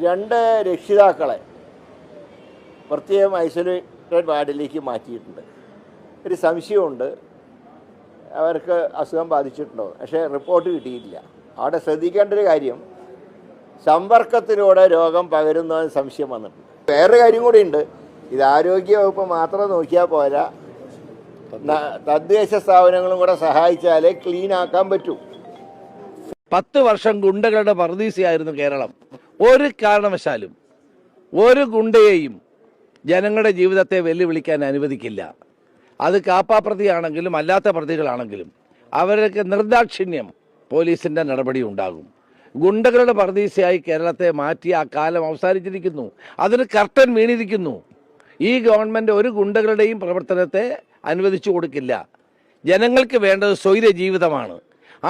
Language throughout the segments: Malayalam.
2 രക്ഷിതാക്കളെ പ്രത്യേകം ഐസൊലേറ്റഡ് വാർഡിലേക്ക് മാറ്റിയിട്ടുണ്ട്. ഒരു സംശയമുണ്ട് അവർക്ക് അസുഖം ബാധിച്ചിട്ടുണ്ടോ, പക്ഷേ റിപ്പോർട്ട് കിട്ടിയിട്ടില്ല. അവിടെ ശ്രദ്ധിക്കേണ്ട ഒരു കാര്യം, സമ്പർക്കത്തിലൂടെ രോഗം പകരുന്നതിന് സംശയം വന്നിട്ടുണ്ട്. വേറൊരു കാര്യം കൂടിയുണ്ട്, ഇത് ആരോഗ്യവകുപ്പ് മാത്രം നോക്കിയാൽ പോരാ, തദ്ദേശ സ്ഥാപനങ്ങളും കൂടെ സഹായിച്ചാലേ ക്ലീൻ ആക്കാൻ പറ്റൂ. 10 വർഷം ഗുണ്ടകളുടെ പറുദീസയായിരുന്നു കേരളം. ഒരു കാരണവശാലും ഒരു ഗുണ്ടയെയും ജനങ്ങളുടെ ജീവിതത്തെ വെല്ലുവിളിക്കാൻ അനുവദിക്കില്ല. അത് കാപ്പാപ്രതിയാണെങ്കിലും അല്ലാത്ത പ്രതികളാണെങ്കിലും അവർക്ക് നിർദാക്ഷിണ്യം പോലീസിൻ്റെ നടപടി ഉണ്ടാകും. ഗുണ്ടകളുടെ പറുദീസയായി കേരളത്തെ മാറ്റി ആ കാലം അവസാനിച്ചിരിക്കുന്നു. അതിന് കർട്ടൻ വീണിരിക്കുന്നു. ഈ ഗവൺമെൻറ് ഒരു ഗുണ്ടകളുടെയും പ്രവർത്തനത്തെ അനുവദിച്ചു കൊടുക്കില്ല. ജനങ്ങൾക്ക് വേണ്ടത് സ്വൈര ജീവിതമാണ്.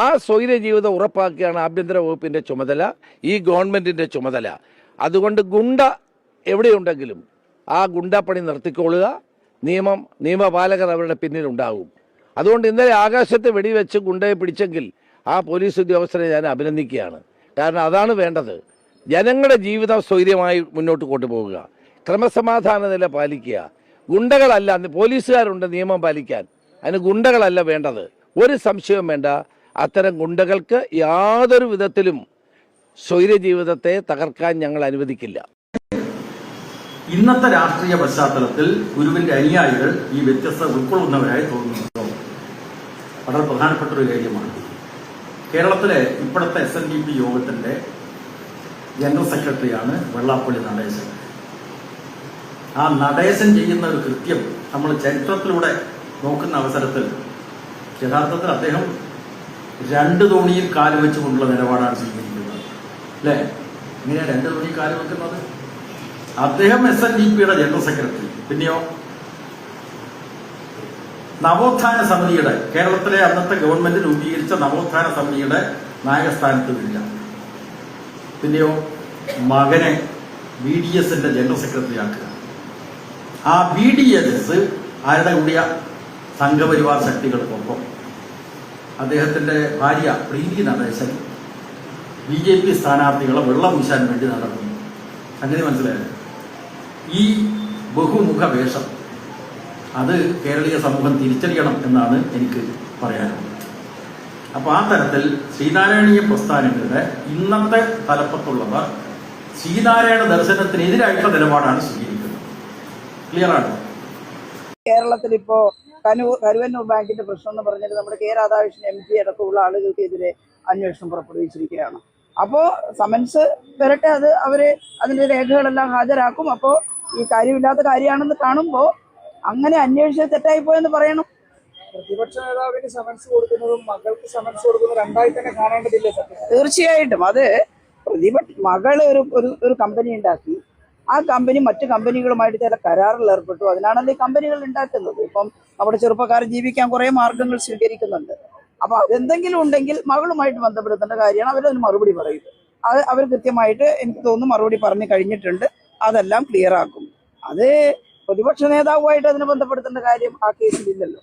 ആ സ്വൈര ജീവിതം ഉറപ്പാക്കിയാണ് ആഭ്യന്തര വകുപ്പിൻ്റെ ചുമതല, ഈ ഗവൺമെൻറ്റിൻ്റെ ചുമതല. അതുകൊണ്ട് ഗുണ്ട എവിടെയുണ്ടെങ്കിലും ആ ഗുണ്ടപ്പണി നിർത്തിക്കൊള്ളുക. നിയമപാലകർ അവരുടെ പിന്നിലുണ്ടാകും. അതുകൊണ്ട് ഇന്നലെ ആകാശത്ത് വെടിവെച്ച് ഗുണ്ടയെ പിടിച്ചെങ്കിൽ ആ പോലീസ് ഉദ്യോഗസ്ഥരെ ഞാൻ അഭിനന്ദിക്കുകയാണ്. കാരണം അതാണ് വേണ്ടത്. ജനങ്ങളുടെ ജീവിതം സ്വൈര്യമായി മുന്നോട്ട് കൊണ്ടുപോകുക, ക്രമസമാധാന നില പാലിക്കുക. ഗുണ്ടകളല്ല, പോലീസുകാരുണ്ട് നിയമം പാലിക്കാൻ, അതിന് ഗുണ്ടകളല്ല വേണ്ടത്. ഒരു സംശയവും വേണ്ട, അത്തരം ഗുണ്ടകൾക്ക് യാതൊരു വിധത്തിലും സ്വൈര ജീവിതത്തെ തകർക്കാൻ ഞങ്ങൾ അനുവദിക്കില്ല. ഇന്നത്തെ രാഷ്ട്രീയ പശ്ചാത്തലത്തിൽ ഗുരുവിന്റെ അനുയായികൾ ഈ വ്യത്യസ്തത ഉൾക്കൊള്ളുന്നവരായി തോന്നുന്നത് വളരെ പ്രധാനപ്പെട്ട ഒരു കാര്യമാണ്. കേരളത്തിലെ ഇപ്പോഴത്തെ SNDP യോഗത്തിന്റെ ജനറൽ സെക്രട്ടറിയാണ് വെള്ളാപ്പള്ളി നടേശൻ. ആ നടേശൻ ചെയ്യുന്ന ഒരു കൃത്യം നമ്മൾ ചരിത്രത്തിലൂടെ നോക്കുന്ന അവസരത്തിൽ യഥാർത്ഥത്തിൽ അദ്ദേഹം 2 തോണിയിൽ കാല് വെച്ചുകൊണ്ടുള്ള നിലപാടാണ് സ്വീകരിക്കുന്നത്. അല്ലേ? ഇങ്ങനെയാണ് 2 തോണിയിൽ കാല് വെക്കുന്നത്. അദ്ദേഹം SNDPയുടെ ജനറൽ സെക്രട്ടറി. പിന്നെയോ നവോത്ഥാന സമിതിയുടെ, കേരളത്തിലെ അന്നത്തെ ഗവൺമെന്റ് രൂപീകരിച്ച നവോത്ഥാന സമിതിയുടെ നായകസ്ഥാനത്ത് വരില്ല. പിന്നെയോ മകനെ BDSന്റെ ജനറൽ സെക്രട്ടറി ആക്കുക. ആ BDS ആരുടെ കൂടിയ സംഘപരിവാർ ശക്തികൾക്കൊപ്പം അദ്ദേഹത്തിന്റെ ഭാര്യ പ്രീതി നടേശൻ BJP സ്ഥാനാർത്ഥികളെ വെള്ളപൂശാൻ വേണ്ടി നടക്കുന്നു. അങ്ങനെ മനസ്സിലായത് ഈ ബഹുമുഖ വേഷം അത് കേരളീയ സമൂഹം തിരിച്ചറിയണം എന്നാണ് എനിക്ക് പറയാനുള്ളത്. അപ്പൊ ആ തരത്തിൽ ശ്രീനാരായണീയ പ്രസ്ഥാനങ്ങളുടെ ഇന്നത്തെ തലപ്പത്തുള്ളവർ ശ്രീനാരായണ ദർശനത്തിനെതിരായിട്ടുള്ള നിലപാടാണ് സ്വീകരിക്കുന്നത്. ക്ലിയറാണ്? കേരളത്തിൽ ഇപ്പോ കരുവന്നൂർ ബാങ്കിന്റെ പ്രശ്നം എന്ന് പറഞ്ഞിട്ട് നമ്മുടെ കെ രാധാകൃഷ്ണൻ MP അടക്കമുള്ള ആളുകൾക്കെതിരെ അന്വേഷണം പുറപ്പെടുവിച്ചിരിക്കുകയാണ്. അപ്പോൾ സമൻസ് വരട്ടെ, അത് അവര് അതിന്റെ രേഖകളെല്ലാം ഹാജരാക്കും. അപ്പോൾ ഈ കാര്യമില്ലാത്ത കാര്യമാണെന്ന് കാണുമ്പോൾ അങ്ങനെ അന്വേഷിച്ച് തെറ്റായിപ്പോയെന്ന് പറയണം. പ്രതിപക്ഷ നേതാവിന് സമൻസ് കൊടുക്കുന്നതും മകൾക്ക് സമൻസ് കൊടുക്കുന്നതും രണ്ടായി തന്നെ കാണേണ്ടതില്ലേ? തീർച്ചയായിട്ടും. അത് മകള് ഒരു കമ്പനി ഉണ്ടാക്കി, ആ കമ്പനി മറ്റു കമ്പനികളുമായിട്ട് ചില കരാറിൽ ഏർപ്പെട്ടു. അതിനാണല്ലോ ഈ കമ്പനികൾ ഉണ്ടാക്കുന്നത്. ഇപ്പം നമ്മുടെ ചെറുപ്പക്കാർ ജീവിക്കാൻ കുറെ മാർഗങ്ങൾ സ്വീകരിക്കുന്നുണ്ട്. അപ്പൊ അതെന്തെങ്കിലും ഉണ്ടെങ്കിൽ മകളുമായിട്ട് ബന്ധപ്പെടുത്തേണ്ട കാര്യമാണ്. അവരതിന് മറുപടി പറയും. അത് അവർ കൃത്യമായിട്ട് എനിക്ക് തോന്നുന്നു മറുപടി പറഞ്ഞു കഴിഞ്ഞിട്ടുണ്ട്. അതെല്ലാം ക്ലിയർ ആക്കും. അത് പ്രതിപക്ഷ നേതാവുമായിട്ട് അതിനെ ബന്ധപ്പെടുത്തേണ്ട കാര്യം ആ കേസിലില്ലല്ലോ.